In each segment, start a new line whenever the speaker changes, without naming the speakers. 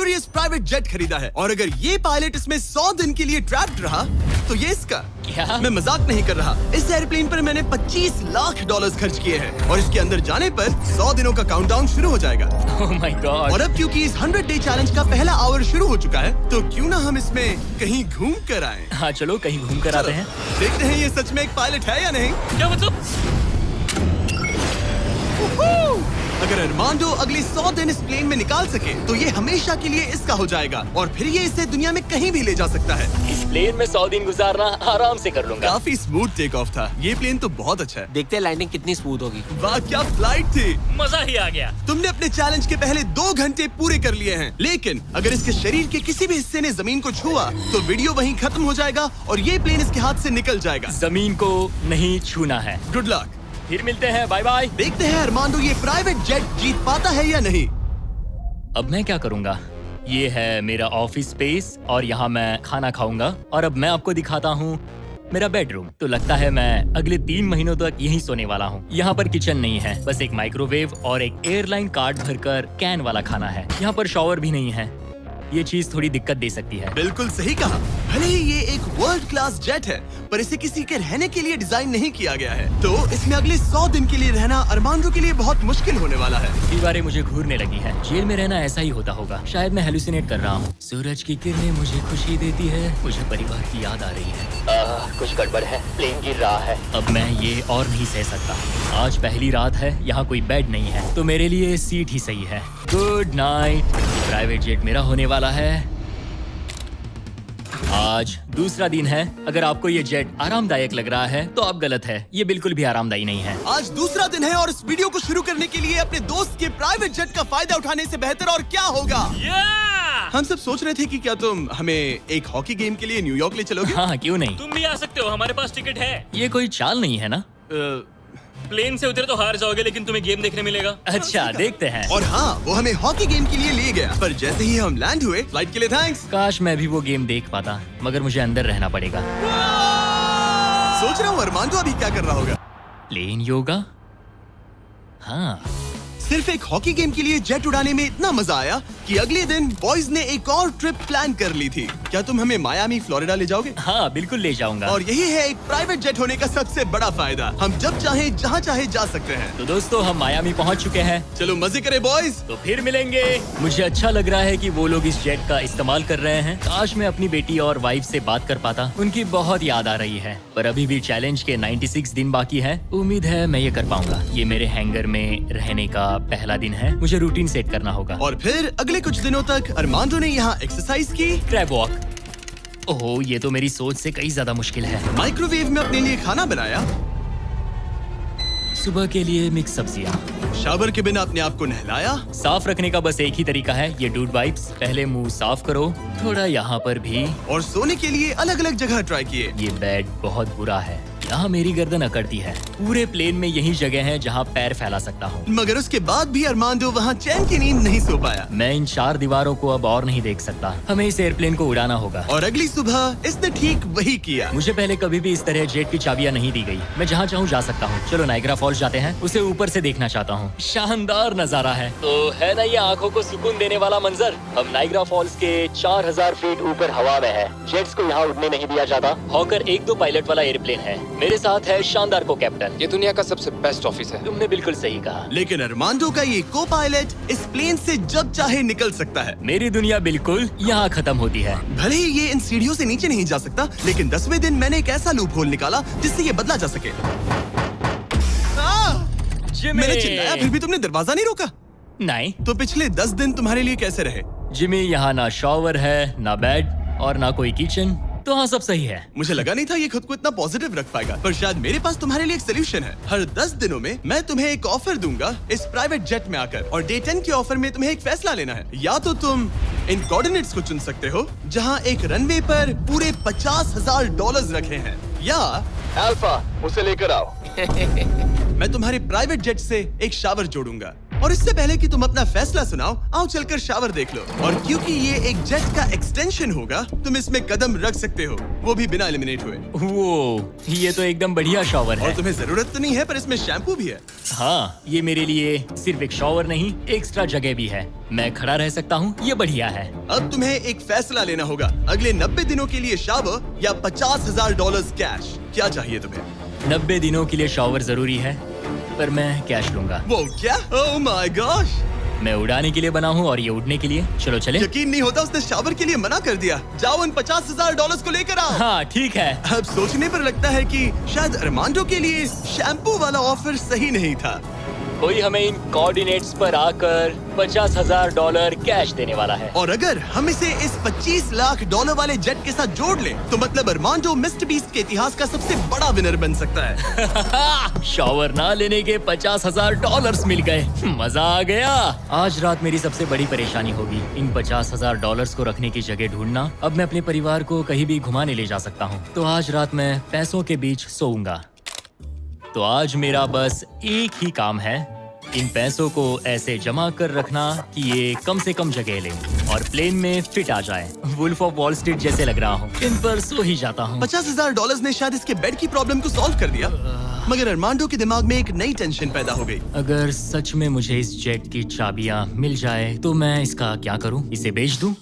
Luxurious private jet खरीदा है और अगर ये पायलट इसमें 100 दिन के लिए ट्रैप्ड रहा तो ये इसका।
क्या?
मैं मजाक नहीं कर रहा। इस एयरप्लेन पर मैंने $25 लाख खर्च किए हैं और इसके अंदर जाने पर 100 दिनों का काउंटडाउन शुरू हो जाएगा।
Oh my God!
और अब क्योंकि इस 100 डे चैलेंज का पहला आवर शुरू हो चुका है तो क्यों ना हम इसमें कहीं घूम कर आए।
हाँ चलो कहीं घूम कर आते हैं।
देखते हैं ये सच में एक पायलट है या नहीं।
क्या मतलब?
अगर अरमांडो अगले 100 दिन इस प्लेन में निकाल सके तो ये हमेशा के लिए इसका हो जाएगा और फिर ये इसे दुनिया में कहीं भी ले जा सकता है।
इस प्लेन में 100 दिन गुजारना आराम से कर लूंगा।
काफी स्मूथ टेक ऑफ था। ये प्लेन तो बहुत अच्छा है।
देखते हैं लैंडिंग कितनी स्मूथ होगी।
वाह क्या फ्लाइट थी।
मजा ही आ गया।
तुमने अपने चैलेंज के पहले 2 घंटे पूरे कर लिए हैं, लेकिन अगर इसके शरीर के किसी भी हिस्से ने जमीन को छुआ तो वीडियो वहीं खत्म हो जाएगा और ये प्लेन इसके हाथ से निकल जाएगा।
जमीन को नहीं छूना है।
Good luck.
फिर मिलते हैं, बाय बाय।
देखते हैं अरमांडो ये प्राइवेट जेट जीत पाता है या नहीं।
अब मैं क्या करूंगा? ये है मेरा ऑफिस स्पेस और यहाँ मैं खाना खाऊंगा और अब मैं आपको दिखाता हूँ मेरा बेडरूम। तो लगता है मैं अगले 3 महीनों तक यहीं सोने वाला हूँ। यहाँ पर किचन नहीं है, बस एक माइक्रोवेव और एक एयरलाइन कार्ड भरकर कैन वाला खाना है। यहाँ पर शॉवर भी नहीं है। ये चीज थोड़ी दिक्कत दे सकती है।
बिल्कुल सही कहा। भले ही ये एक वर्ल्ड क्लास जेट है पर इसे किसी के रहने के लिए डिजाइन नहीं किया गया है, तो इसमें अगले 100 दिन के लिए रहना अरमांडो के लिए बहुत मुश्किल होने वाला है।
दीवारें मुझे घूरने लगी हैं। जेल में रहना ऐसा ही होता होगा। शायद मैं हेलुसिनेट कर रहा हूँ। सूरज की किरणें मुझे खुशी देती है। मुझे परिवार की याद आ रही है। कुछ गड़बड़ है। प्लेन गिर रहा है। अब मैं ये और नहीं सह सकता। आज पहली रात है, यहाँ कोई बेड नहीं है, तो मेरे लिए सीट ही सही है। Good night. प्राइवेट जेट मेरा होने वाला है। आज दूसरा दिन है। अगर आपको ये जेट आरामदायक लग रहा है तो आप गलत है। ये बिल्कुल भी आरामदायी नहीं है।
आज दूसरा दिन है और इस वीडियो को शुरू करने के लिए अपने दोस्त के प्राइवेट जेट का फायदा उठाने से बेहतर और क्या होगा। हम सब सोच रहे थे कि क्या तुम हमें एक हॉकी गेम के लिए न्यूयॉर्क ले चलोगे।
हाँ क्यों नहीं।
तुम भी आ सकते हो, हमारे पास टिकट है।
ये कोई चाल नहीं है ना।
प्लेन से उतरे तो हार जाओगे लेकिन तुम्हें गेम देखने मिलेगा।
अच्छा देखते हैं।
और हाँ, वो हमें हॉकी गेम के लिए ले गया, पर जैसे ही हम लैंड हुए, फ्लाइट के लिए थैंक्स।
काश मैं भी वो गेम देख पाता, मगर मुझे अंदर रहना पड़ेगा।
सोच रहा हूँ अरमांडो अभी क्या कर रहा होगा।
प्लेन योगा। हाँ
सिर्फ एक हॉकी गेम के लिए जेट उड़ाने में इतना मजा आया कि अगले दिन बॉयज ने एक और ट्रिप प्लान कर ली थी। क्या तुम हमें मायामी फ्लोरिडा ले जाओगे।
हाँ बिल्कुल ले जाऊंगा।
और यही है एक प्राइवेट जेट होने का सबसे बड़ा फायदा। हम जब चाहे जहाँ चाहे जा सकते हैं।
तो दोस्तों हम मायामी पहुँच चुके हैं।
चलो मजे करें बॉयज।
तो फिर मिलेंगे। मुझे अच्छा लग रहा है कि वो लोग इस जेट का इस्तेमाल कर रहे हैं। काश मैं अपनी बेटी और वाइफ से बात कर पाता। उनकी बहुत याद आ रही है। पर अभी भी चैलेंज के 96 दिन बाकी है। उम्मीद है मैं ये कर पाऊंगा। ये मेरे हैंगर में रहने का पहला दिन है। मुझे रूटीन सेट करना होगा।
और फिर अगले कुछ दिनों तक अरमांडो ने यहाँ एक्सरसाइज की।
Crab walk. ओह ये तो मेरी सोच से कई ज्यादा मुश्किल है।
माइक्रोवेव में अपने लिए खाना बनाया।
सुबह के लिए मिक्स सब्जियाँ।
शावर के बिना अपने आप को नहलाया।
साफ रखने का बस एक ही तरीका है, ये डूड वाइप्स। पहले मुंह साफ करो, थोड़ा यहाँ पर भी।
और सोने के लिए अलग अलग जगह ट्राई किए।
ये बेड बहुत बुरा है। यहाँ मेरी गर्दन अकड़ती है। पूरे प्लेन में यही जगह है जहाँ पैर फैला सकता हूँ।
मगर उसके बाद भी अरमांडो वहाँ चैन की नींद नहीं सो पाया।
मैं इन 4 दीवारों को अब और नहीं देख सकता। हमें इस एयरप्लेन को उड़ाना होगा।
और अगली सुबह इसने ठीक वही किया।
मुझे पहले कभी भी इस तरह जेट की चाबियां नहीं दी गई। मैं जहाँ चाहूँ जा सकता हूँ। चलो नाइग्रा फॉल्स जाते हैं। उसे ऊपर से देखना चाहता हूँ। शानदार नजारा है। तो है ना ये आंखों को सुकून देने वाला मंजर। हम नाइग्रा फॉल्स के 4000 फीट ऊपर हवा में है। जेट्स को यहाँ उड़ने नहीं दिया जाता। हॉकर 1-2 पायलट वाला एयरप्लेन है। मेरे साथ है शानदार को कैप्टन।
ये दुनिया का सबसे बेस्ट ऑफिस है।
तुमने बिल्कुल सही कहा।
लेकिन अरमांडो का ये को पायलट इस प्लेन से जब चाहे निकल सकता है।
मेरी दुनिया बिल्कुल यहाँ खत्म होती है।
भले ही ये इन सीढ़ियों से नीचे नहीं जा सकता, लेकिन 10वें दिन मैंने एक ऐसा लूप होल निकाला जिससे ये बदला जा सके।
जिमी!
मैंने चिल्लाया फिर भी तुमने दरवाजा नहीं रोका।
नहीं
तो पिछले 10 दिन तुम्हारे लिए कैसे रहे।
जिमी, यहाँ ना शॉवर है, ना बेड और ना कोई किचन। तो हाँ सब सही है।
मुझे लगा नहीं था ये खुद को इतना पॉजिटिव रख पाएगा, पर शायद मेरे पास तुम्हारे लिए एक सोल्यूशन है। हर 10 दिनों में मैं तुम्हें एक ऑफर दूंगा इस प्राइवेट जेट में आकर, और डे 10 के ऑफर में तुम्हें एक फैसला लेना है। या तो तुम इन कोऑर्डिनेट्स को चुन सकते हो जहां एक रनवे पर पूरे $50,000 रखे हैं, या
अल्फा उसे लेकर आओ।
मैं तुम्हारे प्राइवेट जेट से एक शावर जोड़ूंगा। और इससे पहले कि तुम अपना फैसला सुनाओ, आओ चलकर शावर देख लो। और क्योंकि ये एक जेट का एक्सटेंशन होगा, तुम इसमें कदम रख सकते हो, वो भी बिना एलिमिनेट हुए।
वो ये तो एकदम बढ़िया शॉवर
और
है।
तुम्हें जरूरत तो नहीं है, पर इसमें शैम्पू भी है।
हाँ, ये मेरे लिए सिर्फ एक शॉवर नहीं, एक्स्ट्रा जगह भी है। मैं खड़ा रह सकता हूँ, ये बढ़िया है।
अब तुम्हें एक फैसला लेना होगा, अगले 90 दिनों के लिए शावर या $50,000 कैश। क्या चाहिए तुम्हें?
90 दिनों के लिए शॉवर जरूरी है, पर मैं कैश लूंगा।
वो क्या? Oh my gosh!
मैं उड़ाने के लिए बना हूँ और ये उड़ने के लिए। चलो चले।
यकीन नहीं होता, उसने शावर के लिए मना कर दिया। जाओ उन $50,000 को लेकर आओ।
हाँ ठीक है।
अब सोचने पर लगता है कि शायद अरमांडो के लिए शैम्पू वाला ऑफर सही नहीं था।
कोई हमें इन कोऑर्डिनेट्स पर आकर $50,000 कैश देने वाला है।
और अगर हम इसे इस $25 लाख वाले जेट के साथ जोड़ लें, तो मतलब अरमांडो मिस्टर बीस्ट के इतिहास का सबसे बड़ा विनर बन सकता है।
शॉवर ना लेने के $50,000 मिल गए। मजा आ गया। आज रात मेरी सबसे बड़ी परेशानी होगी इन $50,000 को रखने की जगह ढूंढना। अब मैं अपने परिवार को कहीं भी घुमाने ले जा सकता हूँ, तो आज रात मैं पैसों के बीच सोऊंगा। तो आज मेरा बस एक ही काम है, इन पैसों को ऐसे जमा कर रखना कि ये कम से कम जगह लें और प्लेन में फिट आ जाए। वुल्फ ऑफ वॉल स्ट्रीट जैसे लग रहा हूँ। इन पर सो ही जाता हूँ।
$50,000 ने शायद इसके बेड की प्रॉब्लम को सॉल्व कर दिया, मगर अरमांडो के दिमाग में एक नई टेंशन पैदा हो गई।
अगर सच में मुझे इस जेट की चाबियां मिल जाए तो मैं इसका क्या करूं? इसे बेच दूं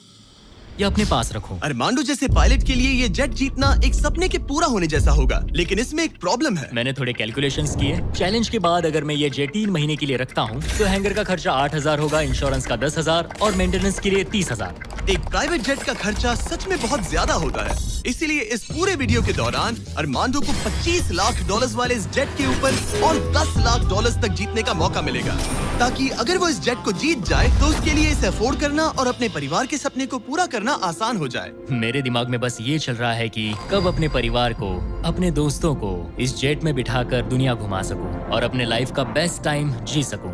या अपने पास रखूं?
अरमांडो जैसे पायलट के लिए ये जेट जीतना एक सपने के पूरा होने जैसा होगा, लेकिन इसमें एक प्रॉब्लम है।
मैंने थोड़े कैलकुलेशंस किए। चैलेंज के बाद अगर मैं ये जेट 3 महीने के लिए रखता हूं, तो हैंगर का खर्चा 8,000 होगा, इंश्योरेंस का 10,000 और मेंटेनेंस के लिए 30,000।
एक प्राइवेट जेट का खर्चा सच में बहुत ज्यादा होता है, इसीलिए इस पूरे वीडियो के दौरान अरमांडो को $25 लाख वाले इस जेट के ऊपर और $10 लाख तक जीतने का मौका मिलेगा, ताकि अगर वो इस जेट को जीत जाए तो उसके लिए इसे अफोर्ड करना और अपने परिवार के सपने को पूरा करना आसान हो जाए।
मेरे दिमाग में बस ये चल रहा है कि कब अपने परिवार को, अपने दोस्तों को इस जेट में बिठाकर दुनिया घुमा सकूं और अपने लाइफ का बेस्ट टाइम जी सकूं।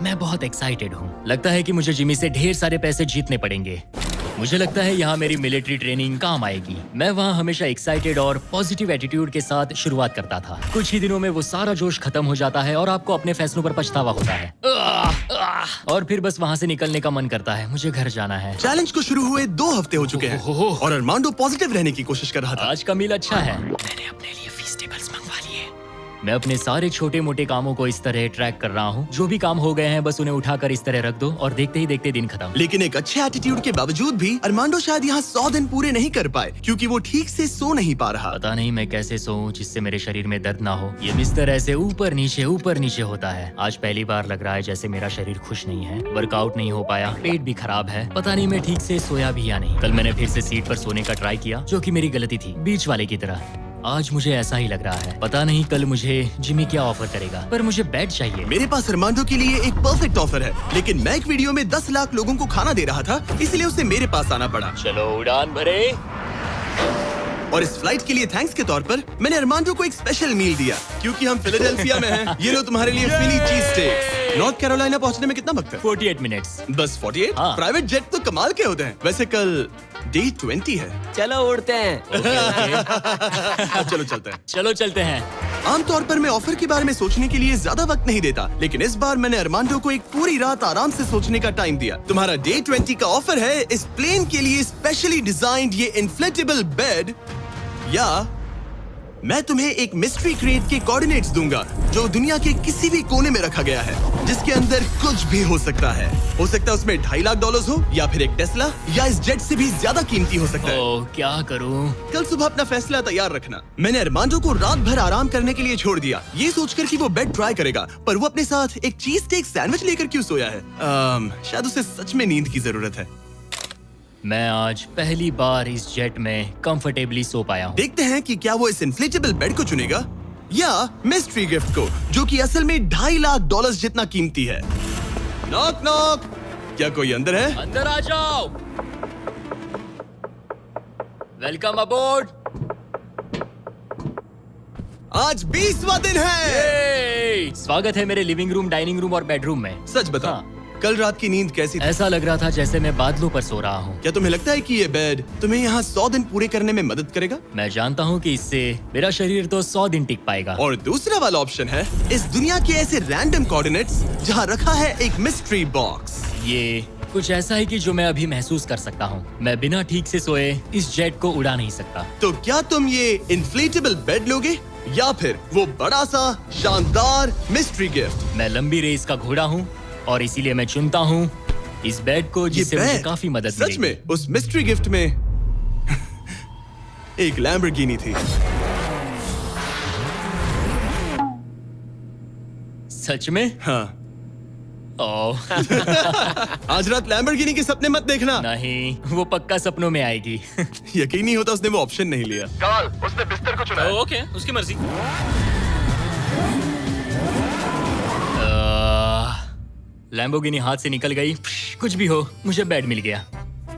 मैं बहुत एक्साइटेड हूँ। लगता है कि मुझे जिमी से ढेर सारे पैसे जीतने पड़ेंगे। मुझे लगता है यहाँ मेरी मिलिट्री ट्रेनिंग काम आएगी। मैं वहाँ हमेशा एक्साइटेड और पॉजिटिव एटीट्यूड के साथ शुरुआत करता था। कुछ ही दिनों में वो सारा जोश खत्म हो जाता है और आपको अपने फैसलों पर पछतावा होता है। और फिर बस वहाँ से निकलने का मन करता है। मुझे घर जाना है।
चैलेंज को शुरू हुए 2 हफ्ते हो चुके हैं और अरमांडो पॉजिटिव रहने की कोशिश कर रहा था।
आज का मील अच्छा है। मैंने अपने लिए फेस्टिवल्स मंगवा लिए। मैं अपने सारे छोटे मोटे कामों को इस तरह ट्रैक कर रहा हूँ। जो भी काम हो गए हैं बस उन्हें उठाकर इस तरह रख दो और देखते ही देखते दिन खत्म।
लेकिन एक अच्छे एटीट्यूड के बावजूद भी अरमांडो शायद यहाँ 100 दिन पूरे नहीं कर पाए, क्योंकि वो ठीक से सो नहीं पा रहा।
पता नहीं मैं कैसे सोऊं जिससे मेरे शरीर में दर्द ना हो। ये बिस्तर ऐसे ऊपर नीचे होता है। आज पहली बार लग रहा है जैसे मेरा शरीर खुश नहीं है। वर्कआउट नहीं हो पाया, पेट भी खराब है। पता नहीं मैं ठीक से सोया भी या नहीं। कल मैंने फिर से सीट पर सोने का ट्राई किया, जो कि मेरी गलती थी, बीच वाले की तरह। आज मुझे ऐसा ही लग रहा है। पता नहीं कल मुझे जिमी क्या ऑफर करेगा, पर मुझे बेड चाहिए।
मेरे पास अरमांडो के लिए एक परफेक्ट ऑफर है, लेकिन मैं एक वीडियो में 10 लाख लोगों को खाना दे रहा था, इसलिए उसे मेरे पास आना पड़ा।
चलो उड़ान भरे।
और इस फ्लाइट के लिए थैंक्स के तौर पर मैंने अरमांडो को एक स्पेशल मील दिया, क्योंकि हम फिलाडेल्फिया में हैं। ये लो तुम्हारे लिए फिली चीज स्टेक्स। नॉर्थ कैरोलिना पहुंचने में कितना वक्त है?
48 मिनट्स।
बस 48?
हाँ।
प्राइवेट जेट तो कमाल के होते हैं। वैसे कल डे 20 है।
चलो उड़ते हैं।
चलो चलते हैं।
चलो चलते हैं।
आमतौर पर मैं ऑफर के बारे में सोचने के लिए ज्यादा वक्त नहीं देता, लेकिन इस बार मैंने अरमांडो को एक पूरी रात आराम से सोचने का टाइम दिया। तुम्हारा डे 20 का ऑफर है इस प्लेन के लिए स्पेशली डिजाइन्ड ये इन्फ्लेटेबल बेड, या मैं तुम्हें एक मिस्ट्री क्रेट के कोऑर्डिनेट्स दूंगा जो दुनिया के किसी भी कोने में रखा गया है, जिसके अंदर कुछ भी हो सकता है। हो सकता है उसमें $2.5 लाख हो, या फिर एक टेस्ला, या इस जेट से भी ज्यादा कीमती हो सकता है।
ओह, क्या करूं?
कल सुबह अपना फैसला तैयार रखना। मैंने अरमांडो को रात भर आराम करने के लिए छोड़ दिया, ये सोचकर कि वो बेड ट्राई करेगा, पर वो अपने साथ एक चीज स्टेक सैंडविच लेकर क्यों सोया है? शायद उसे सच में नींद की जरूरत है।
मैं आज पहली बार इस जेट में कंफर्टेबली सो पाया हूँ।
देखते हैं कि क्या वो इस इन्फ्लेटेबल बेड को चुनेगा या मिस्ट्री गिफ्ट को, जो कि असल में $2.5 लाख जितना कीमती है। नॉक नॉक, क्या कोई अंदर है?
अंदर आ जाओ। Welcome aboard.
आज 20वां दिन है।
स्वागत है मेरे लिविंग रूम, डाइनिंग रूम और बेडरूम में।
सच बताओ, कल रात की नींद कैसी थी?
ऐसा लग रहा था जैसे मैं बादलों पर सो रहा हूँ।
क्या तुम्हें लगता है कि ये बेड तुम्हें यहाँ 100 दिन पूरे करने में मदद करेगा?
मैं जानता हूँ कि इससे मेरा शरीर तो 100 दिन टिक पाएगा।
और दूसरा वाला ऑप्शन है इस दुनिया के ऐसे रैंडम कोऑर्डिनेट्स जहाँ रखा है एक मिस्ट्री बॉक्स।
ये कुछ ऐसा है कि जो मैं अभी महसूस कर सकता हूँ। मैं बिना ठीक से सोए इस जेट को उड़ा नहीं सकता।
तो क्या तुम ये इन्फ्लेटेबल बेड लोगे या फिर वो बड़ा सा शानदार मिस्ट्री गिफ्ट?
मैं लंबी रेस का घोड़ा हूँ और इसीलिए मैं चुनता हूँ इस बेड को, जिससे मुझे
बेड
काफी मदद
सच
मिलेगी।
में उस मिस्ट्री गिफ्ट में एक लैम्बोर्गिनी थी।
सच में?
हाँ।
ओह
आज रात लैम्बोर्गिनी के सपने मत देखना।
नहीं, वो पक्का सपनों में आएगी।
यकीन नहीं होता उसने वो ऑप्शन नहीं लिया। कार्ल, उसने बिस्तर को चुना।
ओके, उसकी मर्जी।
लैम्बोर्गिनी हाथ से निकल गई। कुछ भी हो, मुझे बेड मिल गया।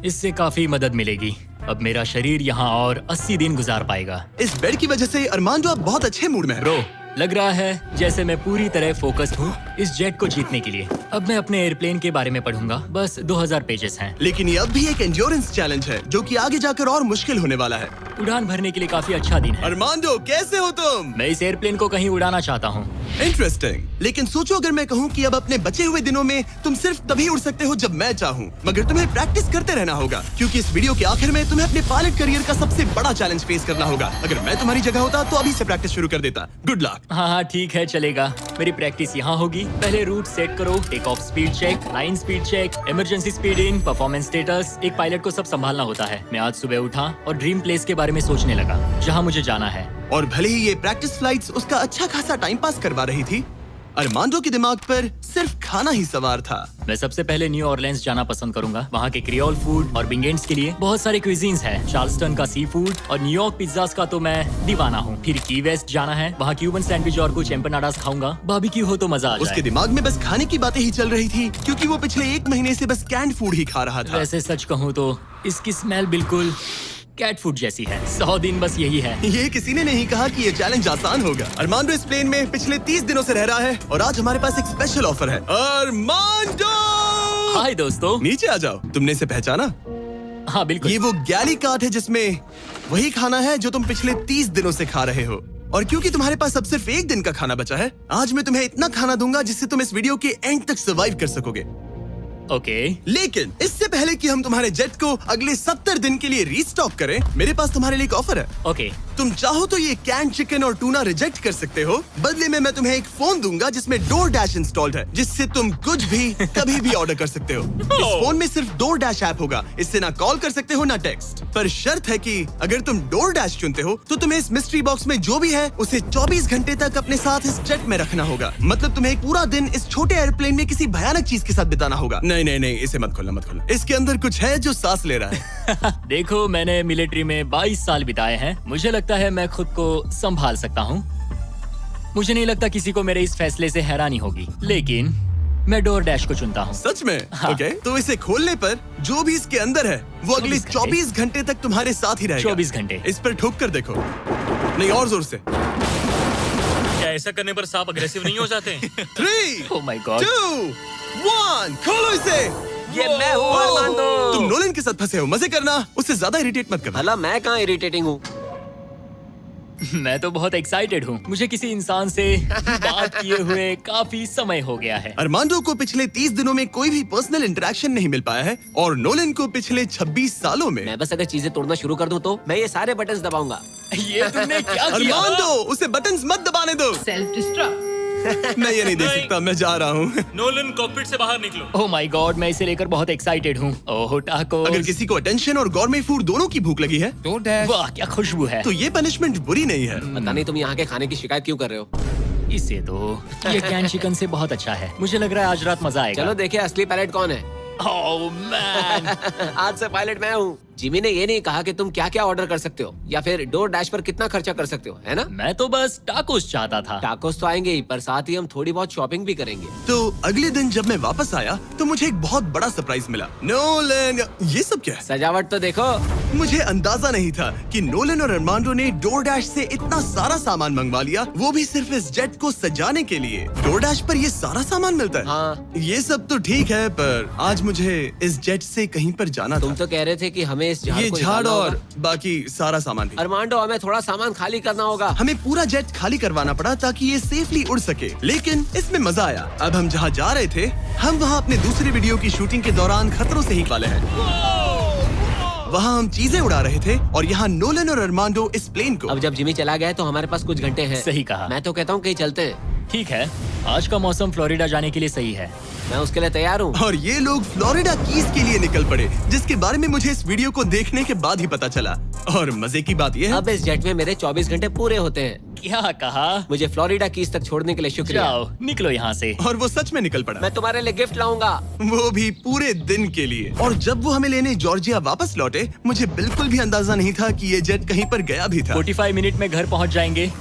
इससे काफी मदद मिलेगी। अब मेरा शरीर यहाँ और 80 दिन गुजार पाएगा।
इस बेड की वजह से अरमांडो आप बहुत अच्छे मूड में है।
ब्रो, लग रहा है जैसे मैं पूरी तरह फोकस्ड हूँ इस जेट को जीतने के लिए। अब मैं अपने एयरप्लेन के बारे में पढ़ूंगा। बस 2000 पेजेस हैं।
लेकिन ये अब भी एक एंड्योरेंस चैलेंज है जो कि आगे जाकर और मुश्किल होने वाला है।
उड़ान भरने के लिए काफी अच्छा दिन है।
अरमांडो, कैसे हो तुम?
मैं इस एयरप्लेन को कहीं उड़ाना चाहता हूँ।
इंटरेस्टिंग। लेकिन सोचो अगर मैं कहूँ कि अब अपने बचे हुए दिनों में तुम सिर्फ तभी उड़ सकते हो जब मैं चाहूँ, मगर तुम्हें प्रैक्टिस करते रहना होगा क्योंकि इस वीडियो के आखिर में तुम्हें अपने पायलट करियर का सबसे बड़ा चैलेंज फेस करना होगा। अगर मैं तुम्हारी जगह होता तो अभी से प्रैक्टिस शुरू कर देता। Good luck.
हाँ हाँ ठीक है, चलेगा। मेरी प्रैक्टिस यहाँ होगी। पहले रूट सेट करो, take off speed check, line speed check, emergency speed in, performance status. एक पायलट को सब संभालना होता है। मैं आज सुबह उठा और ड्रीम प्लेस के बारे में सोचने लगा जहाँ मुझे जाना है।
और भले ही ये प्रैक्टिस फ्लाइट्स उसका अच्छा खासा टाइम पास करवा रही थी, अरमांडो के दिमाग पर सिर्फ खाना ही सवार था।
मैं सबसे पहले न्यू ऑरलेंस जाना पसंद करूंगा। वहाँ के क्रियोल फूड और बिंगेंट्स के लिए बहुत सारे क्विजीन्स हैं। चार्ल्सटन का सी फूड और न्यूयॉर्क पिज्जास का तो मैं दीवाना हूँ। फिर की वेस्ट जाना है, वहाँ क्यूबन सैंडविच और कुछ एम्पनाडास खाऊंगा। बारबेक्यू हो तो मजा आ
उसके
जाए।
दिमाग में बस खाने की बातें ही चल रही थी क्योंकि वो पिछले 1 महीने से बस कैंड फूड ही खा रहा था।
वैसे सच कहूँ तो इसकी स्मेल बिल्कुल कैट फूड जैसी है। 100 दिन बस यही है।
ये किसी ने नहीं कहा कि ये चैलेंज आसान होगा। अरमांडो इस प्लेन में पिछले 30 दिनों से रह रहा है और आज हमारे पास एक स्पेशल ऑफर है। अरमांडो,
हाय दोस्तों।
नीचे आ जाओ। तुमने इसे पहचाना?
हाँ बिल्कुल।
ये वो गैली कार्ट है जिसमें वही खाना है जो तुम पिछले 30 दिनों से खा रहे हो। और क्योंकि तुम्हारे पास अब सिर्फ 1 दिन का खाना बचा है, आज मैं तुम्हें इतना खाना दूंगा जिससे तुम इस वीडियो के एंड तक सर्वाइव कर सकोगे।
ओके।
लेकिन इससे पहले कि हम तुम्हारे जेट को अगले 70 दिन के लिए रीस्टॉक करें, मेरे पास तुम्हारे लिए एक ऑफर है।
ओके।
तुम चाहो तो ये कैन चिकन और टूना रिजेक्ट कर सकते हो। बदले में मैं तुम्हें एक फोन दूंगा जिसमें DoorDash इंस्टॉल्ड है, जिससे तुम कुछ भी कभी भी ऑर्डर कर सकते हो। इस फोन में सिर्फ DoorDash ऐप होगा। इससे ना कॉल कर सकते हो ना टेक्स्ट। पर शर्त है कि अगर तुम DoorDash चुनते हो तो तुम्हें इस मिस्ट्री बॉक्स में जो भी है उसे 24 घंटे तक अपने साथ इस जेट में रखना होगा। मतलब तुम्हें एक पूरा दिन इस छोटे एयरप्लेन में किसी भयानक चीज के साथ बिताना होगा। नहीं नहीं नहीं, इसे मत खोलना, मत खोलना। इसके अंदर कुछ है जो सांस ले रहा है।
देखो, मैंने मिलिट्री में 22 साल बिताए हैं। मुझे लगता है मैं खुद को संभाल सकता हूँ। मुझे नहीं लगता किसी को मेरे इस फैसले से हैरानी होगी, लेकिन मैं DoorDash को चुनता हूँ।
सच में?
हाँ।
ओके, तो इसे खोलने पर जो भी इसके अंदर है वो अगले 24 घंटे तक तुम्हारे साथ ही रहेगा।
24 घंटे।
इस पर ठोक कर देखो। नहीं, और जोर से।
क्या ऐसा करने पर सांप अग्रेसिव नहीं हो जाते?
3,
ओह माय गॉड।
2, 1, खोलो इसे।
ये मैं हूँ अरमांडो।
तुम नोलन के साथ फंसे हो, मजे करना, उससे ज्यादा इरिटेट मत करना।
भला मैं कहाँ इरिटेटिंग हूँ?
मैं तो बहुत एक्साइटेड हूँ। मुझे किसी इंसान से बात किए हुए काफी समय हो गया है।
अरमांडो को पिछले 30 दिनों में कोई भी पर्सनल इंटरेक्शन नहीं मिल पाया है और नोलन को पिछले 26 सालों में।
मैं बस अगर चीजें तोड़ना शुरू कर दूं तो मैं ये सारे बटन्स दबाऊंगा।
ये तुमने क्या किया?
अरमांडो, उसे बटन्स मत दबाने दो।
Self destruct.
मैं ये नहीं देख
नहीं।
सकता, मैं जा रहा हूँ।
नोलन कॉकपिट से बाहर निकलो।
ओह माय गॉड, मैं इसे लेकर बहुत एक्साइटेड हूँ। ओह टाको।
अगर किसी को अटेंशन और गॉर्मे फूड दोनों की भूख लगी है
वाह क्या खुशबू है।
तो ये पनिशमेंट बुरी नहीं है।
पता नहीं तुम यहाँ के खाने की शिकायत क्यों कर रहे हो?
इसे तो ये कैन चिकन से बहुत अच्छा है। मुझे लग रहा है आज रात मजा आएगा।
चलो देखिए असली पायलट कौन है।
Oh man.
आज से पायलट मैं हूँ। जिमी ने ये नहीं कहा कि तुम क्या क्या ऑर्डर कर सकते हो या फिर डोर डैश पर कितना खर्चा कर सकते हो, है ना?
मैं तो बस टाकोस चाहता था।
टाकोस तो आएंगे ही, पर साथ ही हम थोड़ी बहुत शॉपिंग भी करेंगे।
तो अगले दिन जब मैं वापस आया तो मुझे एक बहुत बड़ा सरप्राइज मिला। नोलन, ये सब क्या है?
सजावट तो देखो।
मुझे अंदाजा नहीं था कि नोलन और अरमांडो ने डोरडैश से इतना सारा सामान मंगवा लिया, वो भी सिर्फ इस जेट को सजाने के लिए। डोरडैश पर ये सारा सामान मिलता है?
हाँ।
ये सब तो ठीक है, पर आज मुझे इस जेट से कहीं पर जाना
तुम
था।
तो कह रहे थे कि हमें इस झाड़
ये
को
झाड़
निकालना
और
होगा।
बाकी सारा सामान भी।
अरमांडो, हमें थोड़ा सामान खाली करना होगा।
हमें पूरा जेट खाली करवाना पड़ा ताकि ये सेफली उड़ सके, लेकिन इसमें मजा आया। अब हम जहाँ जा रहे थे, हम वहाँ अपने दूसरे वीडियो की शूटिंग के दौरान खतरों से ही वाले हैं। वहाँ हम चीजें उड़ा रहे थे और यहाँ नोलन और अरमांडो इस प्लेन को।
अब जब जिमी चला गया है तो हमारे पास कुछ घंटे हैं।
सही कहा।
मैं तो कहता हूँ कहीं चलते हैं।
ठीक है, आज का मौसम फ्लोरिडा जाने के लिए सही है।
मैं उसके लिए तैयार हूँ।
और ये लोग फ्लोरिडा कीज के लिए निकल पड़े, जिसके बारे में मुझे इस वीडियो को देखने के बाद ही पता चला। और मजे की बात ये है,
अब इस जेट में मेरे 24 घंटे पूरे होते हैं।
क्या कहा?
मुझे फ्लोरिडा कीज तक छोड़ने के लिए शुक्रिया।
जाओ, निकलो यहाँ से।
और वो सच में निकल पड़ा,
मैं तुम्हारे लिए गिफ्ट लाऊंगा।
वो भी पूरे दिन के लिए। और जब वो हमें लेने जॉर्जिया वापस लौटे, मुझे बिल्कुल भी अंदाजा नहीं था कि ये जेट कहीं पर गया भी था।
45 मिनट में घर पहुँच जाएंगे।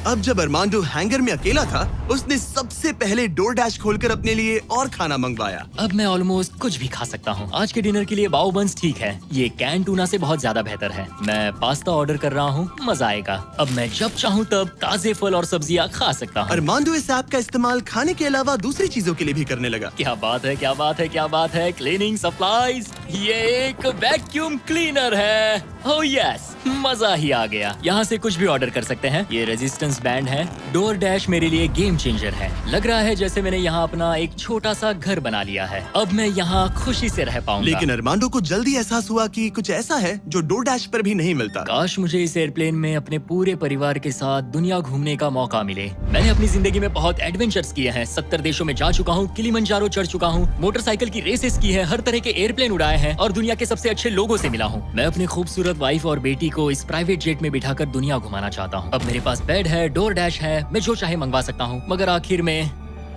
अब जब अरमांडो हैंगर में अकेला था, उसने सबसे पहले डोर डैश खोलकर अपने लिए और खाना मंगवाया।
अब मैं ऑलमोस्ट कुछ भी खा सकता हूँ। आज के डिनर के लिए बाओ बंस ठीक है, ये कैन टूना से बहुत ज्यादा बेहतर है। मैं पास्ता ऑर्डर कर रहा हूँ, मजा आएगा। अब मैं जब चाहूँ तब ताजे फल और सब्जियाँ खा सकता हूँ।
अरमांडो इस ऐप का इस्तेमाल खाने के अलावा दूसरी चीजों के लिए भी करने लगा।
क्या बात है, क्या बात है, क्या बात है। क्लीनिंग सप्लाईज, ये एक वैक्यूम क्लीनर है। ओह यस, मजा ही आ गया। यहाँ से कुछ भी ऑर्डर कर सकते हैं। ये रेजिस्टेंस बैंड है। डोर डैश मेरे लिए गेम चेंजर है। लग रहा है जैसे मैंने यहाँ अपना एक छोटा सा घर बना लिया है। अब मैं यहाँ खुशी से रह पाऊंगा।
लेकिन अरमांडो को जल्दी एहसास हुआ कि कुछ ऐसा है जो डोर डैश पर भी नहीं मिलता।
काश मुझे इस एयरप्लेन में अपने पूरे परिवार के साथ दुनिया घूमने का मौका मिले। मैंने अपनी जिंदगी में बहुत एडवेंचर्स किए हैं। 70 देशों में जा चुका हूँ, किलिमंजारो चढ़ चुका हूँ, मोटरसाइकिल की रेसेस की है, हर तरह के एयरप्लेन उड़ाए हैं और दुनिया के सबसे अच्छे लोगों से मिला हूँ। मैं अपनी खूबसूरत वाइफ और बेटी को इस प्राइवेट जेट में बिठाकर दुनिया घुमाना चाहता हूँ। अब मेरे पास बेड है, डोर डैश है, मैं जो चाहे मंगवा सकता हूँ, मगर आखिर में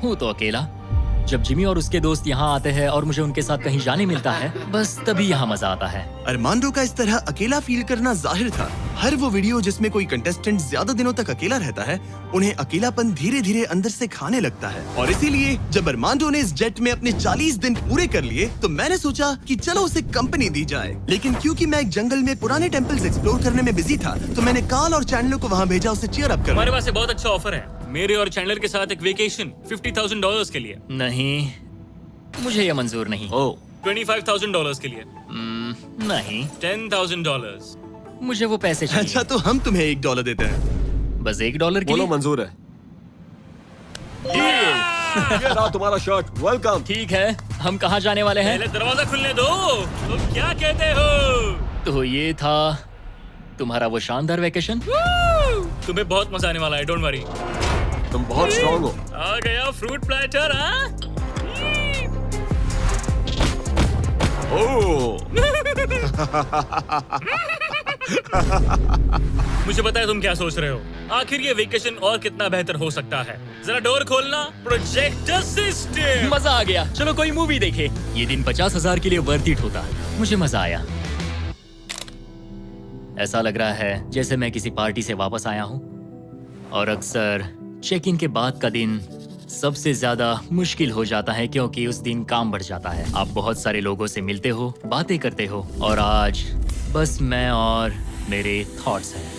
हूँ तो अकेला। जब जिमी और उसके दोस्त यहाँ आते हैं और मुझे उनके साथ कहीं जाने मिलता है, बस तभी यहाँ मजा आता है।
अरमांडो का इस तरह अकेला फील करना जाहिर था। हर वो वीडियो जिसमें कोई कंटेस्टेंट ज्यादा दिनों तक अकेला रहता है, उन्हें अकेलापन धीरे धीरे अंदर से खाने लगता है। और इसीलिए जब अरमांडो ने इस जेट में अपने 40 दिन पूरे कर लिए, तो मैंने सोचा कि चलो उसे कंपनी दी जाए। लेकिन क्योंकि मैं एक जंगल में पुराने टेम्पल्स एक्सप्लोर करने में बिजी था, तो मैंने कार्ल और चैंडलर को वहाँ भेजा उसे चीयर अप करने।
हमारे पास एक बहुत अच्छा ऑफर है, मेरे और चैंडलर के साथ एक वेकेशन $50,000 के लिए।
नहीं, मुझे ये मंजूर नहीं।
ओह,
$25,000 के लिए।
नहीं,
$10,000।
मुझे वो पैसे चाहिए।
अच्छा, तो हम तुम्हें $1 देते हैं।
बस $1 के
बोलो
लिए?
मंजूर है। ये रहा तुम्हारा शर्ट, वेलकम।
ठीक है, हम कहाँ जाने वाले हैं?
पहले दरवाजा खुलने दो। तुम क्या कहते हो?
तो ये था तुम्हारा वो शानदार वेकेशन।
तुम्हें बहुत मजा आने वाला है, डोंट वरी।
तुम बहुत स्ट्रांग हो।
आ गया फ्रूट प्लेटर। हाँ,
ओह,
मुझे पता है तुम क्या सोच रहे हो। आखिर ये वेकेशन और कितना बेहतर हो सकता है। जरा डोर खोलना। Projector system.
मजा आ गया, चलो कोई मूवी देखे। ये दिन 50,000 के लिए वर्थ इट होता। मुझे मजा आया। ऐसा लग रहा है जैसे मैं किसी पार्टी से वापस आया हूँ। और अक्सर चेक इन के बाद का दिन सबसे ज्यादा मुश्किल हो जाता है, क्योंकि उस दिन काम बढ़ जाता है। आप बहुत सारे लोगों से मिलते हो, बातें करते हो, और आज बस मैं और मेरे थॉट्स हैं।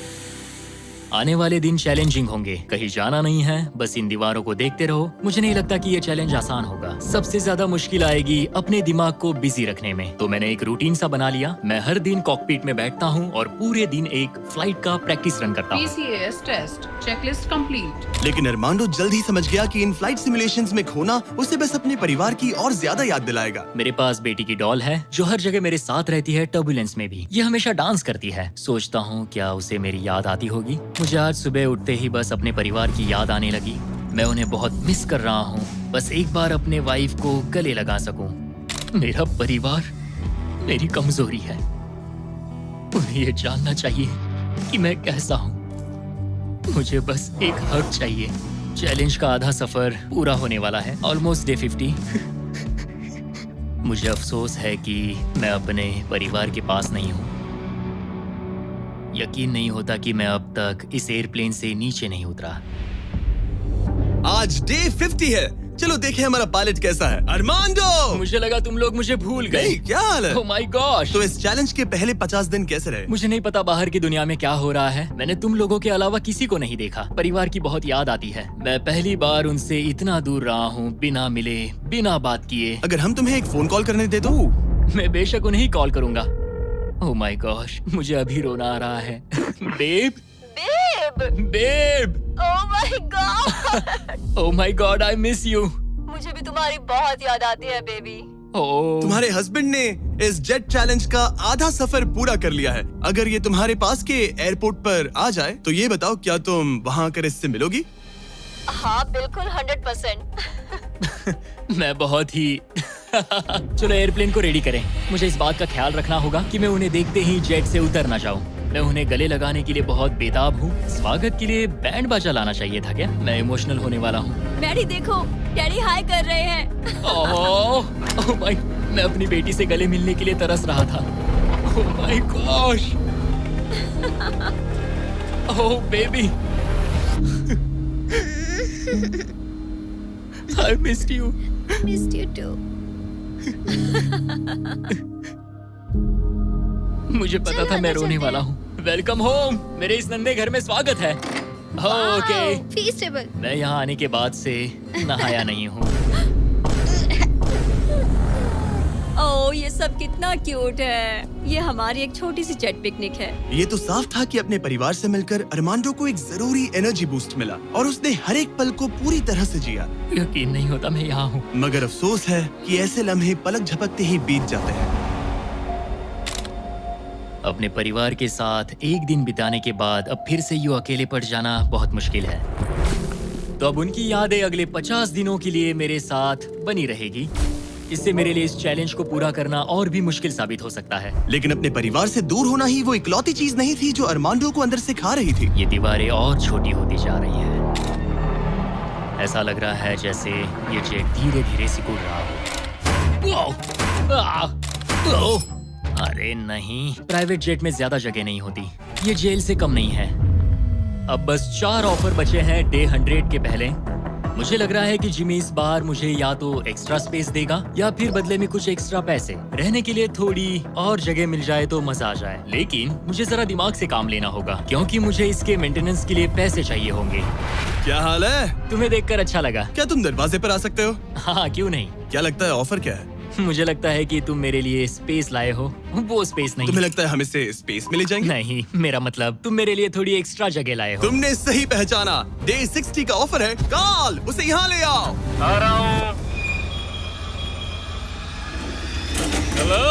आने वाले दिन चैलेंजिंग होंगे। कहीं जाना नहीं है, बस इन दीवारों को देखते रहो। मुझे नहीं लगता कि ये चैलेंज आसान होगा। सबसे ज्यादा मुश्किल आएगी अपने दिमाग को बिजी रखने में। तो मैंने एक रूटीन सा बना लिया। मैं हर दिन कॉकपिट में बैठता हूँ और पूरे दिन एक फ्लाइट का प्रैक्टिस रन करता हूँ।
PCAS test checklist complete.
लेकिन अरमांडो जल्द ही समझ गया कि इन फ्लाइट सिमुलेशंस में खोना उसे बस अपने परिवार की और ज्यादा याद दिलाएगा।
मेरे पास बेटी की डॉल है जो हर जगह मेरे साथ रहती है, टर्बुलेंस में भी। ये हमेशा डांस करती है। सोचता हूँ क्या उसे मेरी याद आती होगी। मुझे आज सुबह उठते ही बस अपने परिवार की याद आने लगी। मैं उन्हें बहुत मिस कर रहा हूँ। बस एक बार अपने वाइफ को गले लगा सकूं। मेरा परिवार मेरी कमजोरी है। उन्हें ये जानना चाहिए कि मैं कैसा हूँ। मुझे बस एक हग चाहिए। चैलेंज का आधा सफर पूरा होने वाला है। Almost day 50। मुझे अफसोस है कि मैं अपने परिवार के पास नहीं हूँ। यकीन नहीं होता कि मैं अब तक इस एयरप्लेन से नीचे नहीं उतरा।
आज डे 50 है। चलो देखें हमारा पायलट कैसा है। अरमांडो!
मुझे लगा तुम लोग मुझे भूल गए।
नहीं, क्या हाल है?
Oh my gosh!
तो इस चैलेंज के पहले 50 दिन कैसे रहे?
मुझे नहीं पता बाहर की दुनिया में क्या हो रहा है। मैंने तुम लोगों के अलावा किसी को नहीं देखा। परिवार की बहुत याद आती है। मैं पहली बार उनसे इतना दूर रहा हूँ, बिना मिले, बिना बात किए।
अगर हम तुम्हें एक फोन कॉल करने दे दो?
मैं बेशक उन्हें ही कॉल करूंगा। ओह माय गॉश, मुझे अभी रोना आ रहा है। Babe, babe,
oh my god!
Oh my god, I miss you.
मुझे भी तुम्हारी बहुत याद आती है बेबी।
ओह,
तुम्हारे हस्बैंड ने इस जेट चैलेंज का आधा सफर पूरा कर लिया है। अगर ये तुम्हारे पास के एयरपोर्ट पर आ जाए तो ये बताओ, क्या तुम वहाँ आकर इससे मिलोगी?
हाँ बिल्कुल 100%।
मैं बहुत ही चलो एयरप्लेन को रेडी करें। मुझे इस बात का ख्याल रखना होगा कि मैं उन्हें देखते ही जेट से उतर ना जाऊं। मैं उन्हें गले लगाने के लिए बहुत बेताब हूँ। स्वागत के लिए बैंड बाजा लाना चाहिए था क्या? मैं इमोशनल होने वाला हूँ।
डैडी देखो, डैडी हाय कर रहे हैं।
ओह माय, मैं अपनी बेटी से गले मिलने के लिए तरस रहा था। Oh my gosh, oh baby, I missed you.
Missed you too.
मुझे पता था मैं रोने वाला हूँ। वेलकम होम, मेरे इस नन्हे घर में स्वागत है। Okay,
Feastable.
मैं यहाँ आने के बाद से नहाया नहीं हूँ।
ओह ये सब कितना क्यूट है। ये हमारी एक छोटी सी जेट पिकनिक है।
ये तो साफ था कि अपने परिवार से मिलकर अरमांडो को एक जरूरी एनर्जी बूस्ट मिला और उसने हर एक पल को पूरी तरह से जिया।
यकीन नहीं होता मैं यहाँ हूँ।
मगर अफसोस है कि ऐसे लम्हे पलक झपकते ही बीत जाते हैं।
अपने परिवार के साथ एक दिन बिताने के बाद अब फिर से यूं अकेले पड़ जाना बहुत मुश्किल है। तो अब उनकी यादें अगले 50 दिनों के लिए मेरे साथ बनी रहेगी। इससे मेरे लिए इस चैलेंज को पूरा करना और भी मुश्किल साबित हो सकता है।
लेकिन अपने परिवार से दूर होना ही वो इकलौती चीज नहीं थी जो अरमांडो को अंदर से खा रही थी।
ये दीवारें और छोटी होती जा रही हैं। ऐसा लग रहा है जैसे ये जेट धीरे धीरे सिकुड़ रहा हो। अरे नहीं, प्राइवेट जेट में ज्यादा जगह नहीं होती। ये जेल से कम नहीं है। अब बस 4 ऑफर बचे हैं डे 100 के पहले। मुझे लग रहा है कि जिमी इस बार मुझे या तो एक्स्ट्रा स्पेस देगा या फिर बदले में कुछ एक्स्ट्रा पैसे। रहने के लिए थोड़ी और जगह मिल जाए तो मजा आ जाए। लेकिन मुझे जरा दिमाग से काम लेना होगा क्योंकि मुझे इसके मेंटेनेंस के लिए पैसे चाहिए होंगे।
क्या हाल है?
तुम्हें देखकर अच्छा लगा।
क्या तुम दरवाजे पर आ सकते हो?
हाँ, क्यों नहीं।
क्या लगता है ऑफर क्या है?
मुझे लगता है कि तुम मेरे लिए स्पेस लाए हो। वो स्पेस नहीं।
तुम्हें लगता है हम इससे स्पेस में ले जाएंगे?
नहीं, मेरा मतलब तुम मेरे लिए थोड़ी एक्स्ट्रा जगह लाए हो।
तुमने सही पहचाना। डे 60 का ऑफर है। कॉल उसे यहाँ ले आओ।
आ रहा हूँ। हेलो।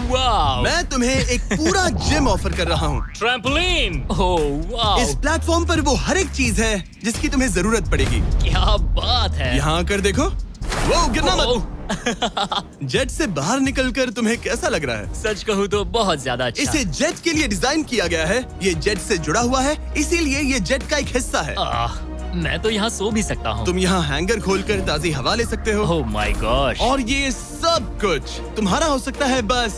वाओ,
मैं तुम्हें एक पूरा जिम ऑफर कर रहा हूँ।
ट्रैम्पोलिन।
ओह वाओ,
इस प्लेटफॉर्म पर वो हर एक चीज है जिसकी तुम्हें जरूरत पड़ेगी।
क्या बात है।
यहाँ आकर देखो। वो गिरना मत।
ओह,
जेट से बाहर निकलकर तुम्हें कैसा लग रहा है?
सच कहूँ तो बहुत ज्यादा अच्छा।
इसे जेट के लिए डिजाइन किया गया है। ये जेट से जुड़ा हुआ है, इसीलिए ये जेट का एक हिस्सा है।
मैं तो यहाँ सो भी सकता हूँ।
तुम यहाँ हैंगर खोलकर ताजी हवा ले सकते हो।
Oh my gosh.
और ये सब कुछ तुम्हारा हो सकता है बस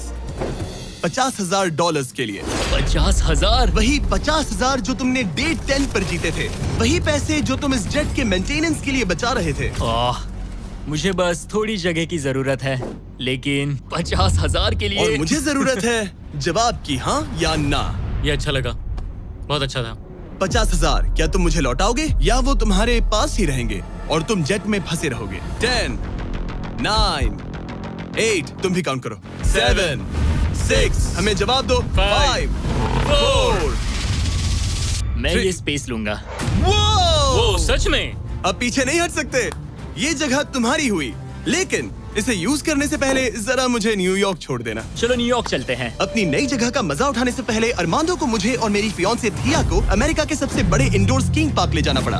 $50,000 के लिए।
50,000?
वही 50,000 जो तुमने डे 10 पर जीते थे। वही पैसे जो तुम इस जेट के मेंटेनेंस के लिए बचा रहे थे।
मुझे बस थोड़ी जगह की जरूरत है, लेकिन 50,000 के लिए।
और मुझे जरूरत है जवाब की, हाँ या ना।
ये अच्छा लगा, बहुत अच्छा था।
50,000 क्या तुम मुझे लौटाओगे या वो तुम्हारे पास ही रहेंगे और तुम जेट में फंसे रहोगे? 10, 9, 8, तुम भी काउंट करो। 7, 6, हमें जवाब दो। 5, 4।
मैं ये स्पेस लूंगा।
वो सच में?
अब पीछे नहीं हट सकते। ये जगह तुम्हारी हुई, लेकिन इसे यूज करने से पहले जरा मुझे न्यूयॉर्क छोड़ देना।
चलो न्यूयॉर्क चलते हैं।
अपनी नई जगह का मजा उठाने से पहले अरमांडो को मुझे और मेरी फियांसे थिया को अमेरिका के सबसे बड़े इंडोर स्कीइंग पार्क ले जाना पड़ा।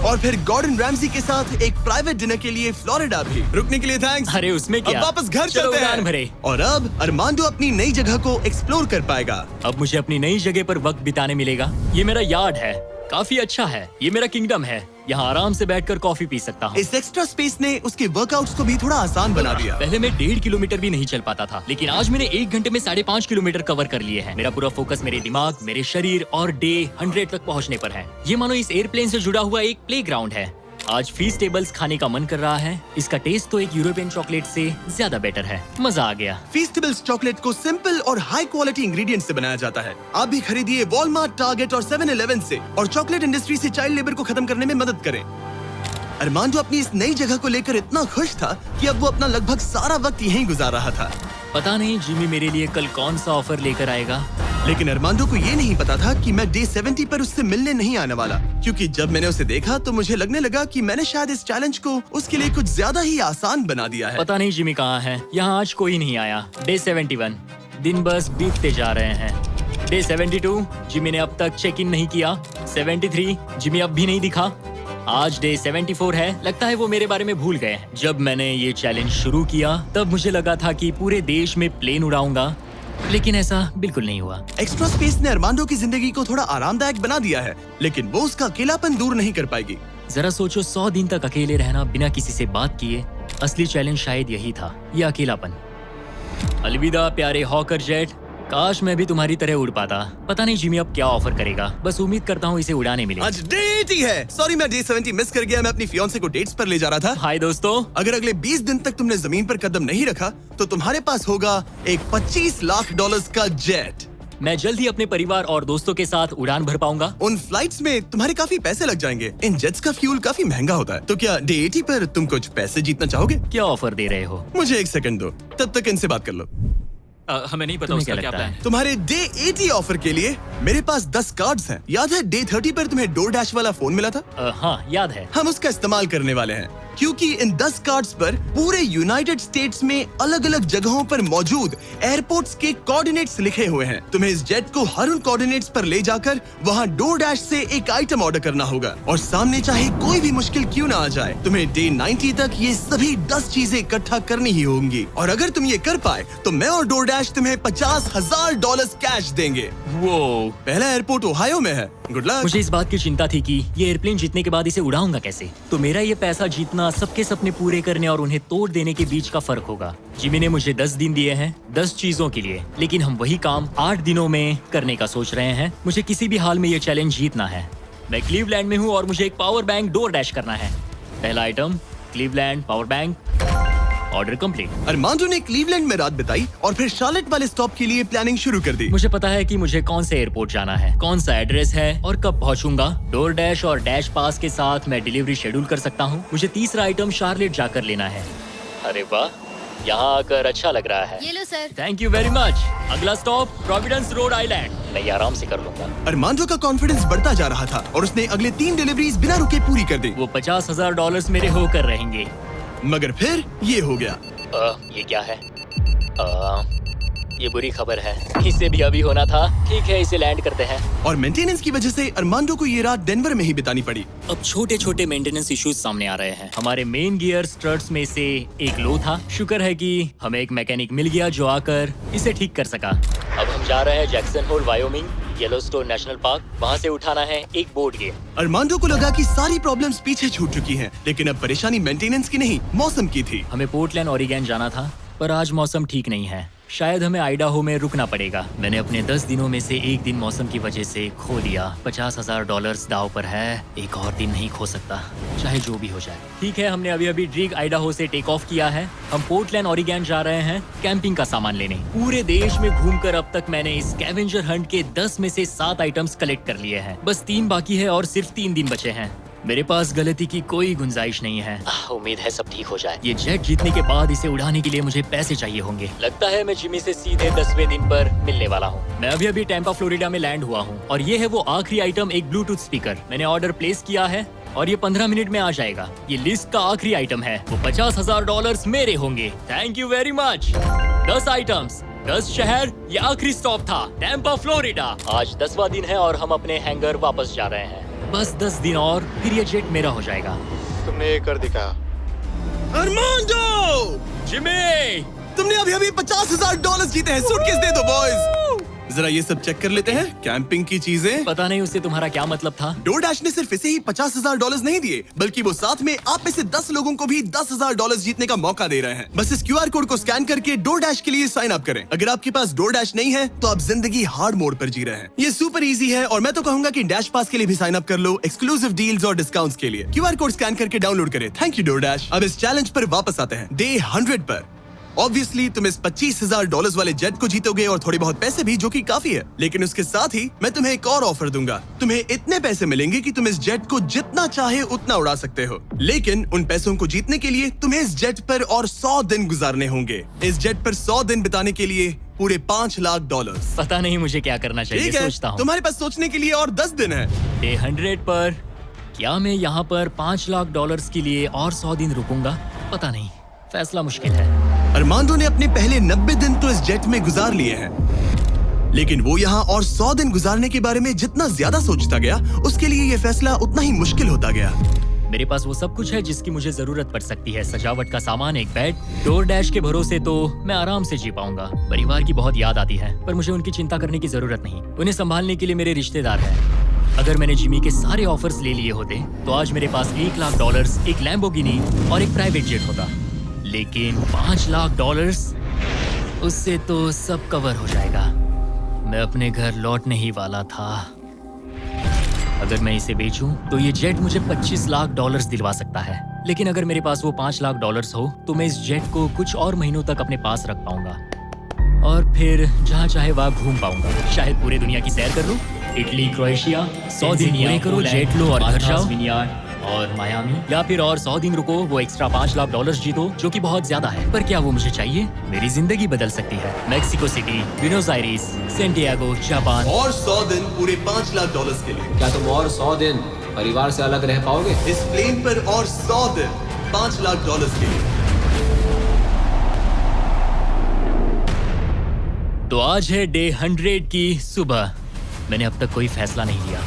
और फिर गॉर्डन रैमजी के साथ एक प्राइवेट डिनर के लिए फ्लोरिडा भी। रुकने के लिए थैंक्स।
अरे उसमें क्या?
अब वापस घर
चलो
चलते
उड़ान
हैं।
भरे।
और अब अरमांडो अपनी नई जगह को एक्सप्लोर कर पाएगा।
अब मुझे अपनी नई जगह पर वक्त बिताने मिलेगा। ये मेरा यार्ड है। काफी अच्छा है। ये मेरा किंगडम है, यहाँ आराम से बैठकर कॉफी पी सकता हूँ।
इस एक्स्ट्रा स्पेस ने उसके वर्कआउट्स को भी थोड़ा आसान बना दिया।
पहले मैं 1.5 किलोमीटर भी नहीं चल पाता था, लेकिन आज मैंने 1 घंटे में 5.5 किलोमीटर कवर कर लिए हैं। मेरा पूरा फोकस मेरे दिमाग, मेरे शरीर और डे 100 तक पहुँचने पर है। ये मानो इस एयरप्लेन से जुड़ा हुआ एक प्लेग्राउंड है। आज फीस्टेबल्स खाने का मन कर रहा है। इसका टेस्ट तो एक यूरोपियन चॉकलेट से ज्यादा बेटर है। मजा आ गया।
फीस्टेबल्स चॉकलेट को सिंपल और हाई क्वालिटी इंग्रेडिएंट्स से बनाया जाता है। आप भी खरीदिए वॉलमार्ट, टारगेट और 7-Eleven से और चॉकलेट इंडस्ट्री से चाइल्ड लेबर को खत्म करने में मदद करें। अरमांडो अपनी इस नई जगह को लेकर इतना खुश था कि अब वो अपना लगभग सारा वक्त यहीं गुजार रहा था।
पता नहीं जिमी मेरे लिए कल कौन सा ऑफर लेकर आएगा।
लेकिन अरमांडो को ये नहीं पता था कि मैं डे 70 पर उससे मिलने नहीं आने वाला, क्योंकि जब मैंने उसे देखा तो मुझे लगने लगा कि मैंने शायद इस चैलेंज को उसके लिए कुछ ज्यादा ही आसान बना दिया है।
पता नहीं जिमी कहाँ है। यहाँ आज कोई नहीं आया। डे 71 दिन बस बीतते जा रहे हैं। डे 72 जिमी ने अब तक चेक इन नहीं किया। 73 जिमी अब भी नहीं दिखा। आज डे 74 है। लगता है वो मेरे बारे में भूल गए। जब मैंने ये चैलेंज शुरू किया तब मुझे लगा था कि पूरे देश में प्लेन उड़ाऊंगा, लेकिन ऐसा बिल्कुल नहीं हुआ।
एक्स्ट्रा स्पेस ने अरमांडो की जिंदगी को थोड़ा आरामदायक बना दिया है, लेकिन वो उसका अकेलापन दूर नहीं कर पाएगी।
जरा सोचो, 100 दिन तक अकेले रहना बिना किसी से बात किए। असली चैलेंज शायद यही था, यह अकेलापन। अलविदा प्यारे हॉकर जेट, काश मैं भी तुम्हारी तरह उड़ पाता। पता नहीं जिमी अब क्या ऑफर करेगा। बस उम्मीद करता हूँ इसे उड़ाने मिले।
आज डे 80 है। सॉरी मैं डे 70 मिस कर गया। मैं अपनी फियांसे को डेट्स पर ले जा रहा था।
हाय दोस्तों।
अगर अगले 20 दिन तक तुमने जमीन पर कदम नहीं रखा तो तुम्हारे पास होगा एक $25 लाख का जेट।
मैं जल्द ही अपने परिवार और दोस्तों के साथ उड़ान भर पाऊंगा।
उन फ्लाइट्स में तुम्हारे काफी पैसे लग जाएंगे। इन जेट्स का फ्यूल काफी महंगा होता है। तो क्या डे 80 पर तुम कुछ पैसे जीतना चाहोगे?
क्या ऑफर दे रहे हो?
मुझे 1 सेकंड दो, तब तक इनसे बात कर लो।
हमें नहीं पता
तुम्हें
उसका
क्या
क्या
लगता
प्लान
है?
है।
तुम्हारे डे 80 ऑफर के लिए मेरे पास 10 कार्ड्स हैं। याद है डे 30 पर तुम्हें डोर डैश वाला फोन मिला था?
हाँ याद है।
हम उसका इस्तेमाल करने वाले हैं, क्योंकि इन 10 कार्ड्स पर पूरे यूनाइटेड स्टेट्स में अलग अलग जगहों पर मौजूद एयरपोर्ट्स के कोऑर्डिनेट्स लिखे हुए हैं। तुम्हें इस जेट को हर उन कोऑर्डिनेट्स पर ले जाकर वहां डोर डैश से एक आइटम ऑर्डर करना होगा और सामने चाहे कोई भी मुश्किल क्यों ना आ जाए, तुम्हें डे 90 तक ये सभी 10 चीजें इकट्ठा करनी ही होंगी। और अगर तुम ये कर पाए तो मैं और डोर डैश तुम्हें $50,000 कैश देंगे।
वो
पहला एयरपोर्ट ओहायो में है। Good luck.
मुझे इस बात की चिंता थी कि ये एयरप्लेन जीतने के बाद इसे उड़ाऊंगा कैसे। तो मेरा ये पैसा जीतना सबके सपने पूरे करने और उन्हें तोड़ देने के बीच का फर्क होगा। जिमी ने मुझे 10 दिन दिए हैं 10 चीजों के लिए, लेकिन हम वही काम 8 दिनों में करने का सोच रहे हैं। मुझे किसी भी हाल में ये चैलेंज जीतना है। मैं क्लीवलैंड में हूँ और मुझे एक पावर बैंक डोर डैश करना है। पहला item Cleveland power bank. Order complete.
Armando ने क्लीवलैंड में रात बिताई और फिर शार्लेट वाले स्टॉप के लिए प्लानिंग शुरू कर दी।
मुझे पता है कि मुझे कौन से एयरपोर्ट जाना है, कौन सा एड्रेस है और कब पहुंचूंगा। डोर डैश और डैश पास के साथ मैं डिलीवरी शेड्यूल कर सकता हूं। मुझे तीसरा आइटम शार्लेट जाकर लेना है। अरे वाह, यहाँ आकर अच्छा लग रहा है।
ये लो sir.
Thank you very much. अगला स्टॉप प्रोविडेंस रोड आइलैंड। मैं ये आराम से कर लूंगा।
अरमांडो का कॉन्फिडेंस बढ़ता जा रहा था और उसने अगले 3 डिलीवरीज बिना रुके पूरी कर दी।
वो $50,000 मेरे होकर रहेंगे।
मगर फिर ये हो गया।
ये क्या है? ये बुरी खबर है। इसे भी अभी होना था। ठीक है, इसे लैंड करते हैं।
और मेंटेनेंस की वजह से अरमांडो को ये रात डेनवर में ही बितानी पड़ी।
अब छोटे छोटे मेंटेनेंस इश्यूज सामने आ रहे हैं। हमारे मेन गियर स्ट्रट्स में से एक लो था। शुक्र है कि हमें एक मैकेनिक मिल गया जो आकर इसे ठीक कर सका। अब हम जा रहे हैं Jackson Hole Wyoming, Yellowstone national park. वहाँ से उठाना है एक बोर्ड गेम।
अरमांडो को लगा कि सारी प्रॉब्लम्स पीछे छूट चुकी हैं, लेकिन अब परेशानी मेंटेनेंस की नहीं, मौसम की थी।
हमें पोर्टलैंड ओरिगन जाना था, पर आज मौसम ठीक नहीं है। शायद हमें आइडाहो में रुकना पड़ेगा। मैंने अपने 10 दिनों में से एक दिन मौसम की वजह से खो दिया। $50,000 दाव पर है। एक और दिन नहीं खो सकता, चाहे जो भी हो जाए। ठीक है, हमने अभी अभी ड्रीग आइडाहो से टेक ऑफ किया है। हम पोर्टलैंड ओरिगन जा रहे हैं कैंपिंग का सामान लेने। पूरे देश में घूमकर अब तक मैंने इस स्कैवेंजर हंट के 10 में से 7 आइटम्स कलेक्ट कर लिए हैं। बस 3 बाकी है और सिर्फ 3 दिन बचे हैं। मेरे पास गलती की कोई गुंजाइश नहीं है। उम्मीद है सब ठीक हो जाए। ये जेट जीतने के बाद इसे उड़ाने के लिए मुझे पैसे चाहिए होंगे। लगता है मैं जिमी से सीधे 10वें दिन पर मिलने वाला हूँ। मैं अभी अभी टैंपा फ्लोरिडा में लैंड हुआ हूँ और ये है वो आखिरी आइटम, एक ब्लूटूथ स्पीकर। मैंने ऑर्डर प्लेस किया है और ये 15 मिनट में आ जाएगा। ये लिस्ट का आखिरी आइटम है। वो $50,000 मेरे होंगे। Thank you very much. 10 items, 10 शहर, ये आखिरी स्टॉप था टैंपा फ्लोरिडा। आज 10वां दिन है और हम अपने हैंगर वापस जा रहे हैं। बस 10 दिन और फिर ये जेट मेरा हो जाएगा।
तुमने ये कर दिखा।
अरमांडो!
जिमी!
तुमने अभी अभी $50,000 जीते हैं। सूटकेस दे दो बॉयज। जरा ये सब चेक कर लेते हैं, कैंपिंग की चीजें।
पता नहीं उससे तुम्हारा क्या मतलब था।
डोरडैश ने सिर्फ इसे ही $50,000 नहीं दिए, बल्कि वो साथ में आप में से 10 लोगों को भी $10,000 जीतने का मौका दे रहे हैं। बस इस QR कोड को स्कैन करके डोरडैश के लिए साइन अप करें। अगर आपके पास डोरडैश नहीं है तो आप जिंदगी हार्ड मोड पर जी रहे हैं। ये सुपर इजी है और मैं तो कहूंगा कि डैश पास के लिए भी साइन अप कर लो, एक्सक्लूसिव डील्स और डिस्काउंट्स के लिए। QR कोड स्कैन करके डाउनलोड करें। Thank you DoorDash. अब इस चैलेंज पर वापस आते हैं, डे 100 पर। ऑब्वियसली तुम इस $25,000 वाले जेट को जीतोगे और थोड़े बहुत पैसे भी, जो कि काफी है। लेकिन उसके साथ ही मैं तुम्हें एक और ऑफर दूंगा। तुम्हें इतने पैसे मिलेंगे कि तुम इस जेट को जितना चाहे उतना उड़ा सकते हो। लेकिन उन पैसों को जीतने के लिए तुम्हें इस जेट पर और 100 दिन गुजारने होंगे। इस जेट पर 100 दिन बिताने के लिए पूरे $5 लाख।
पता नहीं मुझे क्या करना चाहिए,
ठीक है,
सोचता हूँ।
तुम्हारे पास सोचने के लिए और 10 दिन है।
डे 100 पर क्या मैं यहाँ पर $5 लाख के लिए और 100 दिन रुकूंगा? पता नहीं, फैसला मुश्किल है।
अरमांडो ने अपने पहले 90 दिन तो इस जेट में गुजार लिए हैं, लेकिन वो यहाँ और 100 दिन गुजारने के बारे में जितना ज्यादा सोचता गया, उसके लिए ये फैसला उतना ही मुश्किल होता गया।
मेरे पास वो सब कुछ है जिसकी मुझे जरूरत पड़ सकती है। सजावट का सामान, एक बेड, डोरडैश के भरोसे तो मैं आराम से जी पाऊंगा। परिवार की बहुत याद आती है, पर मुझे उनकी चिंता करने की जरूरत नहीं। उन्हें संभालने के लिए मेरे रिश्तेदार हैं। अगर मैंने जिमी के सारे ऑफर्स ले लिए होते तो आज मेरे पास $1 लाख, एक लैम्बोर्गिनी और एक प्राइवेट जेट होता। लेकिन $5 लाख, उससे तो सब कवर हो जाएगा। मैं अपने घर लौटने ही वाला था। अगर मैं इसे बेचूं तो ये जेट मुझे $25 लाख दिलवा सकता है। लेकिन अगर मेरे पास वो $5 लाख हो तो मैं इस जेट को कुछ और महीनों तक अपने पास रख पाऊंगा और फिर जहाँ चाहे वहाँ घूम पाऊंगा। शायद पूरी दुनिया की सैर कर लूं। इटली, क्रोएशिया, 100 दिन पूरे करो, जेट लो और घर जाओ। और मायामी, या फिर और 100 दिन रुको, वो एक्स्ट्रा $5 लाख जीतो, जो कि बहुत ज्यादा है। पर क्या वो मुझे चाहिए? मेरी जिंदगी बदल सकती है। Mexico city, Buenos iris, Santiago, Japan.
और 100 दिन पूरे $5 लाख के लिए।
क्या तुम और 100 दिन परिवार से अलग रह पाओगे?
इस प्लेन पर और 100 दिन $5 लाख के लिए।
तो आज है डे 100 की सुबह। मैंने अब तक कोई फैसला नहीं लिया।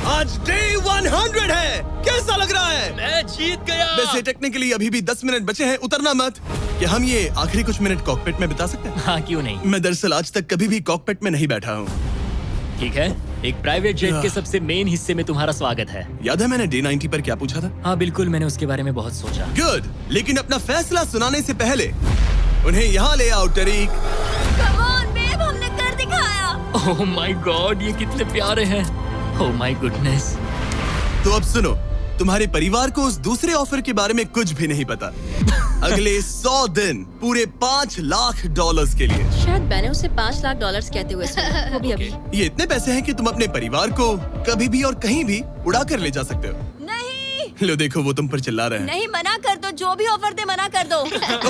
आज डे 100 है। कैसा लग रहा है?
मैं जीत गया।
वैसे टेक्निकली अभी भी 10 मिनट बचे हैं, उतरना मत। क्या हम ये आखिरी कुछ मिनट कॉकपिट में बिता सकते हैं?
हाँ, क्यों नहीं।
मैं दरअसल आज तक कभी भी कॉकपिट में नहीं बैठा हूँ।
ठीक है, एक प्राइवेट जेट के सबसे मेन हिस्से में तुम्हारा स्वागत है।
याद है मैंने डे 90 पर क्या पूछा था?
हाँ बिल्कुल, मैंने उसके बारे में बहुत सोचा।
गुड, लेकिन अपना फैसला सुनाने से पहले उन्हें यहाँ ले आओ टरीक।
Come on, babe, हमने कर दिखाया।
ओह माय गॉड, ये कितने प्यारे हैं। Oh my goodness.
तो अब सुनो, तुम्हारे परिवार को उस दूसरे ऑफर के बारे में कुछ भी नहीं पता। अगले 100 दिन पूरे $5 लाख के लिए।
शायद मैंने उसे $5 लाख कहते हुए सुना, वो भी अभी।
ये इतने पैसे हैं कि तुम अपने परिवार को कभी भी और कहीं भी उड़ा कर ले जा सकते हो।
नहीं,
लो देखो, वो तुम पर चिल्ला रहे हैं।
नहीं, मना कर दो। जो भी ऑफर दे मना कर दो।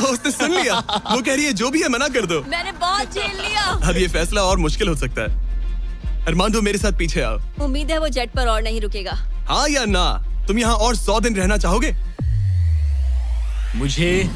उसने सुन लिया। वो कह रही है जो भी है मना कर दो।
मैंने बहुत झेल लिया।
अब ये फैसला और मुश्किल हो सकता है। अरमांडो, मेरे साथ पीछे आओ।
उम्मीद है वो जेट पर और नहीं रुकेगा।
हाँ या ना? तुम यहाँ और 100 दिन रहना चाहोगे?
मुझे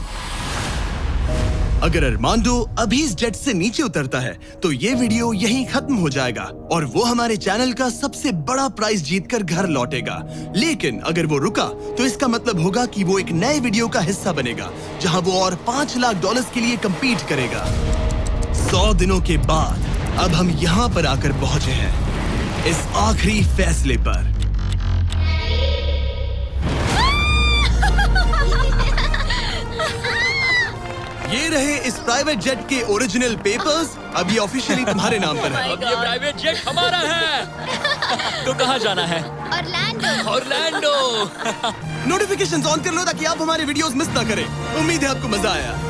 अगर अरमांडो अभी इस जेट से नीचे उतरता है तो ये वीडियो यहीं खत्म हो जाएगा और वो हमारे चैनल का सबसे बड़ा प्राइज जीतकर घर लौटेगा। लेकिन अगर वो रुका तो इसका मतलब होगा कि वो एक नए वीडियो का हिस्सा बनेगा जहां वो और $5 लाख के लिए compete करेगा। 100 दिनों के बाद अब हम यहाँ पर आकर पहुंचे हैं, इस आखिरी फैसले पर। ये रहे इस प्राइवेट जेट के ओरिजिनल पेपर्स। अब ये ऑफिशियली तुम्हारे नाम पर है।
अब ये प्राइवेट जेट हमारा है। तो कहाँ जाना है?
ऑरलैंडो।
नोटिफिकेशंस ऑन कर लो ताकि आप हमारे वीडियोस मिस ना करें। उम्मीद है आपको मजा आया।